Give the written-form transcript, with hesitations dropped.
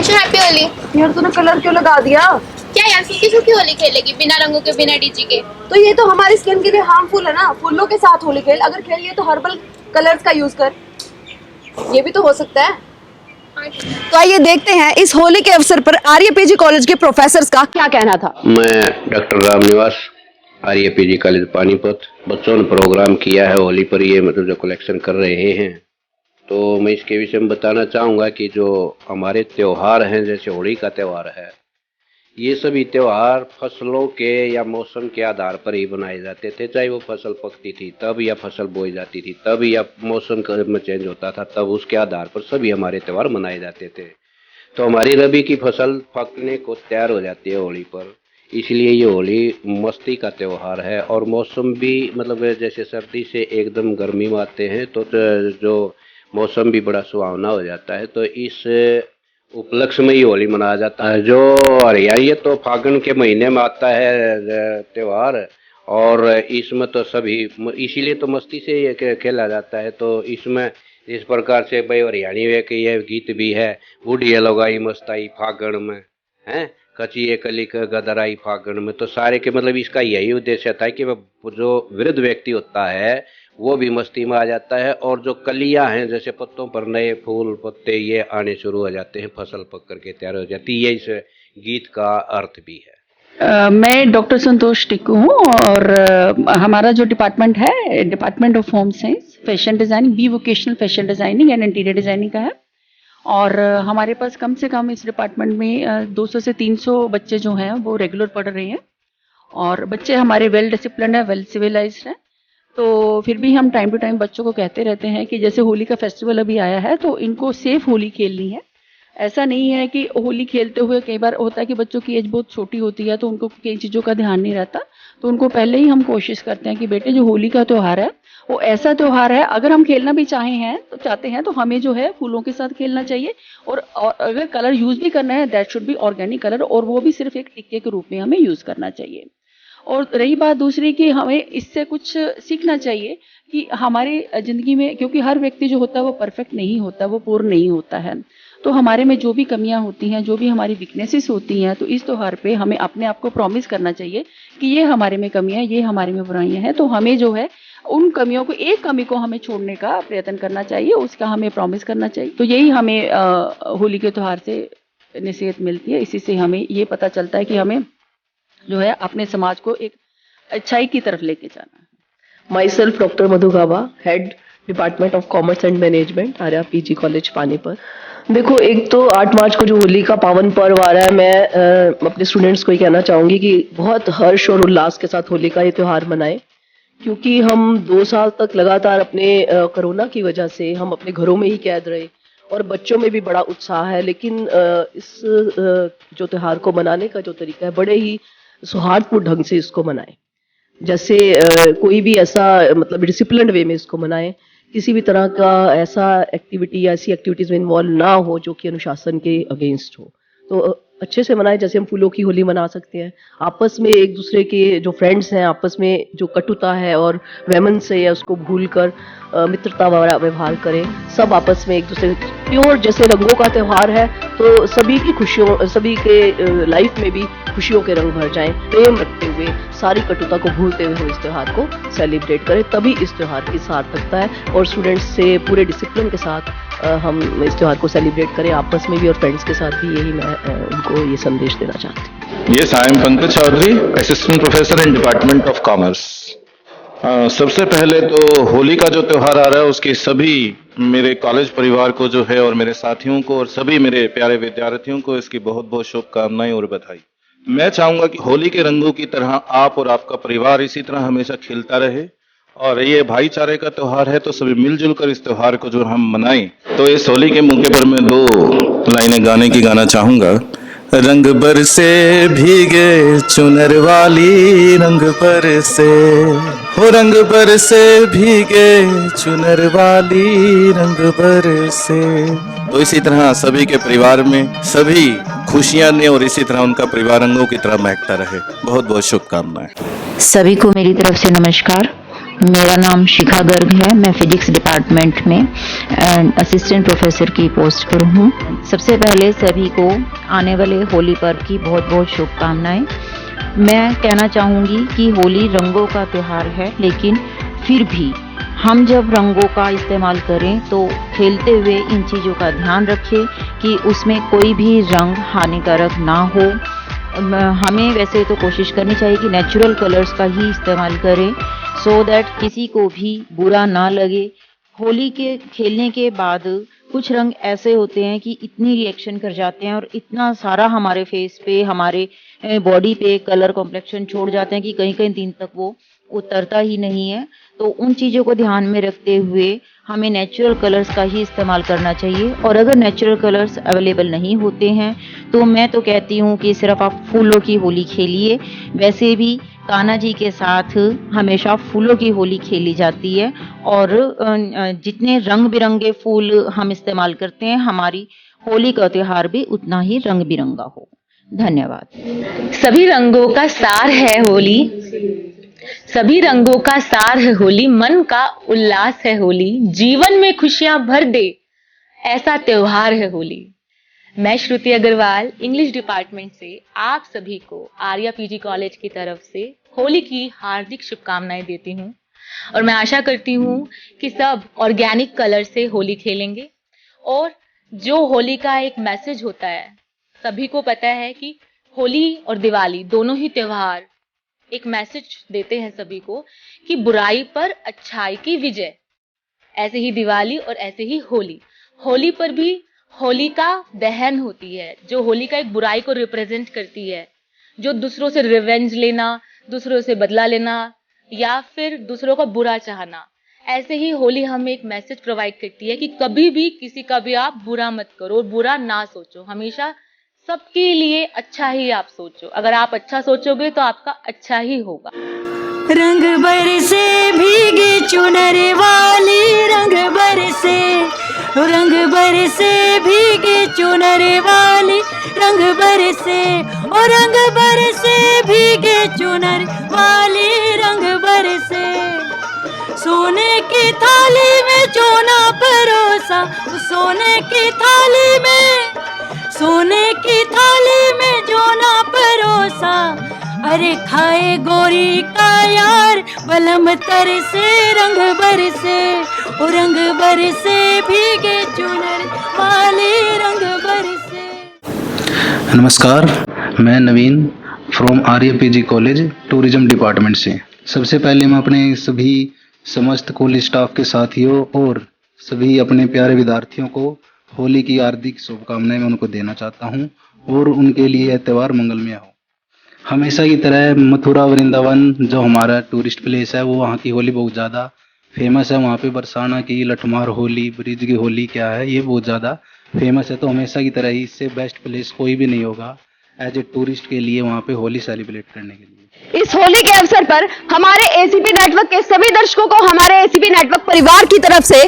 Wish happy Holi. यार तूने colour क्यों लगा दिया? क्या यार, सूखी सूखी होली खेलेगी बिना रंगों के, बिना डीजे के? तो ये तो हमारी स्किन के लिए हार्मफुल है ना। फूलों के साथ होली खेल, अगर खेल लिए तो हर्बल कलर्स का यूज कर, ये भी तो हो सकता है। तो आइए देखते हैं इस होली के अवसर पर आर्यपीजी कॉलेज के प्रोफेसर्स का क्या कहना था। मैं डॉक्टर रामनिवास, आर्यपीजी कॉलेज पानीपत। बच्चों ने प्रोग्राम किया है होली पर, ये मतलब जो कलेक्शन कर रहे हैं, तो मैं इसके विषय में बताना चाहूँगा कि जो हमारे त्यौहार हैं, जैसे होली का त्यौहार है, ये सभी त्यौहार फसलों के या मौसम के आधार पर ही बनाए जाते थे। चाहे वो फसल पकती थी तब, या फसल बोई जाती थी तब, या मौसम में चेंज होता था तब, उसके आधार पर सभी हमारे त्यौहार मनाए जाते थे। तो हमारी रबी की फसल पकने को तैयार हो जाती है होली पर, इसलिए ये होली मस्ती का त्यौहार है। और मौसम भी मतलब जैसे सर्दी से एकदम गर्मी में आते हैं तो जो मौसम भी बड़ा सुहावना हो जाता है, तो इस उपलक्ष्य में ही होली मनाया जाता है। जो हरियाली है तो फागुन के महीने में आता है त्यौहार, और इसमें तो सभी, इसीलिए तो मस्ती से ये खेला जाता है। तो इसमें जिस प्रकार से भाई हरियाणी वे के ये गीत भी है, बूढ़ी लगाई मस्ताई फागुन में, हैं कचिए कली गदराई फागुन में, तो सारे के मतलब इसका यही उद्देश्य था कि जो वृद्ध व्यक्ति होता है वो भी मस्ती में आ जाता है, और जो कलियां हैं जैसे पत्तों पर नए फूल पत्ते ये आने शुरू हो जाते हैं, फसल पक करके तैयार हो जाती है। ये इस गीत का अर्थ भी है। मैं डॉक्टर संतोष टिक्कू हूँ और हमारा जो डिपार्टमेंट है, department of home science, fashion designing, B vocational fashion designing and interior designing का है। और हमारे पास कम से कम इस डिपार्टमेंट में 200 से 300 बच्चे जो हैं वो रेगुलर पढ़ रहे हैं, और बच्चे हमारे वेल डिसिप्लिन है, वेल सिविलाइज्ड हैं। तो फिर भी हम टाइम टू टाइम बच्चों को कहते रहते हैं कि जैसे होली का फेस्टिवल अभी आया है तो इनको सेफ होली खेलनी है। ऐसा नहीं है कि होली खेलते हुए कई बार होता है कि बच्चों की एज बहुत छोटी होती है तो उनको कई चीज़ों का ध्यान नहीं रहता, तो उनको पहले ही हम कोशिश करते हैं कि बेटे जो होली का त्यौहार है वो ऐसा त्यौहार है, अगर हम खेलना भी चाहते हैं तो हमें जो है फूलों के साथ खेलना चाहिए, और अगर कलर यूज़ भी करना है that should be organic colour, और वो भी सिर्फ एक टिक्के के रूप में हमें यूज़ करना चाहिए। और रही बात दूसरी कि हमें इससे कुछ सीखना चाहिए कि हमारी ज़िंदगी में, क्योंकि हर व्यक्ति जो होता है वो परफेक्ट नहीं होता, वो पूर्ण नहीं होता है, तो हमारे में जो भी कमियां होती हैं, जो भी हमारी वीकनेसेस होती हैं, तो इस त्यौहार पे हमें अपने आप को प्रॉमिस करना चाहिए कि ये हमारे में कमियां, ये हमारे में बुराइयां हैं, तो हमें जो है उन कमियों को, एक कमी को हमें छोड़ने का प्रयत्न करना चाहिए, उसका हमें प्रॉमिस करना चाहिए। तो यही हमें होली के त्यौहार से नसीहत मिलती है। इसी से हमें ये पता चलता है कि हमें जो है अपने समाज को एक अच्छाई की तरफ लेके जाना है। My self doctor Madhu Gava, head department of commerce and management, Arya PG college Panipat. देखो, एक तो 8 मार्च को जो होली का पावन पर्व आ रहा है, मैं अपने स्टूडेंट्स को ही कहना चाहूंगी कि बहुत हर्ष और उल्लास के साथ होली का ये त्यौहार मनाएं, क्योंकि हम 2 साल तक लगातार अपने कोरोना की वजह से हम अपने घरों में ही कैद रहे, और बच्चों में भी बड़ा उत्साह है, लेकिन इस जो त्यौहार को मनाने का जो तरीका है, बड़े ही सौहार्दपूर्ण ढंग से इसको मनाएं। जैसे कोई भी ऐसा मतलब डिसिप्लिन्ड वे में इसको मनाएं, किसी भी तरह का ऐसा एक्टिविटी या ऐसी एक्टिविटीज में इन्वॉल्व ना हो जो कि अनुशासन के अगेंस्ट हो। तो अच्छे से मनाएं, जैसे हम फूलों की होली मना सकते हैं। आपस में एक दूसरे के जो फ्रेंड्स हैं, आपस में जो कटुता है और वैमन से है उसको भूलकर मित्रता वाला व्यवहार करें। सब आपस में एक दूसरे, प्योर जैसे रंगों का त्यौहार है, तो सभी की खुशियों, सभी के लाइफ में भी खुशियों के रंग भर जाएं। प्रेम रखते हुए, सारी कटुता को भूलते हुए हम इस त्यौहार को सेलिब्रेट करें, तभी इस त्यौहार की सार्थकता है। और स्टूडेंट्स से पूरे डिसिप्लिन के साथ हम इस त्यौहार को सेलिब्रेट करें, आपस में भी और फ्रेंड्स के साथ भी। यही मैं उनको ये संदेश देना चाहती हूँ। Yes, I am Pankaj Chaudhary, Assistant Professor in Department of Commerce. सबसे पहले तो होली का जो त्यौहार आ रहा है उसकी सभी मेरे कॉलेज परिवार को जो है, और मेरे साथियों को, और सभी मेरे प्यारे विद्यार्थियों को इसकी बहुत बहुत शुभकामनाएं और बधाई। मैं चाहूंगा कि होली के रंगों की तरह आप और आपका परिवार इसी तरह हमेशा खिलता रहे, और ये भाईचारे का त्यौहार है, तो सभी मिलजुल कर इस त्यौहार को जो हम मनाएं। तो इस होली के मौके पर मैं 2 लाइनें गाने की गाना चाहूंगा। रंग बरसे भीगे चुनर वाली, रंग बरसे हो, रंग बरसे भीगे चुनर वाली, रंग बरसे। तो इसी तरह सभी के परिवार में सभी खुशियां ने, और इसी तरह उनका परिवार रंगों की तरह महकता रहे। बहुत बहुत शुभकामनाएं। सभी को मेरी तरफ से नमस्कार। मेरा नाम शिखा गर्ग है। मैं फिजिक्स डिपार्टमेंट में असिस्टेंट प्रोफेसर की पोस्ट पर हूँ। सबसे पहले सभी को आने वाले होली पर्व की बहुत बहुत शुभकामनाएं। मैं कहना चाहूँगी कि होली रंगों का त्यौहार है, लेकिन फिर भी हम जब रंगों का इस्तेमाल करें तो खेलते हुए इन चीज़ों का ध्यान रखें कि उसमें कोई भी रंग हानिकारक ना हो। हमें वैसे तो कोशिश करनी चाहिए कि नेचुरल कलर्स का ही इस्तेमाल करें, सो दैट किसी को भी बुरा ना लगे। होली के खेलने के बाद कुछ रंग ऐसे होते हैं कि इतनी रिएक्शन कर जाते हैं और इतना सारा हमारे फेस पे, हमारे बॉडी पे कलर कॉम्प्लेक्शन छोड़ जाते हैं कि कई कई दिन तक वो उतरता ही नहीं है। तो उन चीज़ों को ध्यान में रखते हुए हमें नेचुरल कलर्स का ही इस्तेमाल करना चाहिए। और अगर नेचुरल कलर्स अवेलेबल नहीं होते हैं तो मैं तो कहती हूँ कि सिर्फ आप फूलों की होली खेलिए। वैसे भी कान्हा जी के साथ हमेशा फूलों की होली खेली जाती है, और जितने रंग बिरंगे फूल हम इस्तेमाल करते हैं, हमारी होली का त्योहार भी उतना ही रंग बिरंगा हो। धन्यवाद। सभी रंगों का सार है होली, सभी रंगों का सार है होली, मन का उल्लास है होली, जीवन में खुशियां भर दे ऐसा त्योहार है होली। मैं श्रुति अग्रवाल इंग्लिश डिपार्टमेंट से आप सभी को आर्या पीजी कॉलेज की तरफ से होली की हार्दिक शुभकामनाएं देती हूं, और मैं आशा करती हूं कि सब ऑर्गेनिक कलर से होली खेलेंगे। और जो होली का एक मैसेज होता है, सभी को पता है कि होली और दिवाली दोनों ही त्योहार एक मैसेज देते हैं सभी को कि बुराई पर अच्छाई की विजय। ऐसे ही दिवाली और ऐसे ही होली, होली पर भी होलिका दहन होती है, जो होली का एक बुराई को रिप्रेजेंट करती है, जो दूसरों से रिवेंज लेना, दूसरों से बदला लेना या फिर दूसरों का बुरा चाहना। ऐसे ही होली हमें एक मैसेज प्रोवाइड करती है कि कभी भी किसी का भी आप बुरा मत करो, बुरा ना सोचो, हमेशा सबके लिए अच्छा ही आप सोचो। अगर आप अच्छा सोचोगे तो आपका अच्छा ही होगा। रंग बरसे भीगी चुनर वाली, रंग बरसे भीगी चुनर वाली, रंग बरसे और रंग बरसे भीगे चुनर वाली, रंग बरसे। सोने की थाली में चोना परोसा, सोने की थाली में, सोने की थाली में चोना परोसा, अरे खाए गोरी का यार बलम तरसे, रंग बरसे ओ रंग बरसे भीगे चुनर वाले, रंग बरसे। नमस्कार, मैं Naveen from Arya PG college tourism department से। सबसे पहले मैं अपने सभी समस्त कॉलेज स्टाफ के साथियों और सभी अपने प्यारे विद्यार्थियों को होली की हार्दिक शुभकामनाएं मैं उनको देना चाहता हूं, और उनके लिए यह त्यौहार मंगलमय हो। हमेशा की तरह मथुरा वृंदावन जो हमारा टूरिस्ट प्लेस है, वो वहाँ की होली बहुत ज़्यादा फेमस है। वहाँ पे बरसाना की लठमार होली, ब्रिज की होली क्या है, ये बहुत ज़्यादा फेमस है। तो हमेशा की तरह ही इससे बेस्ट प्लेस कोई भी नहीं होगा एज ए टूरिस्ट के लिए वहाँ पे होली सेलिब्रेट करने के लिए। इस होली के अवसर पर हमारे एसीपी नेटवर्क के सभी दर्शकों को हमारे एसीपी नेटवर्क परिवार की तरफ से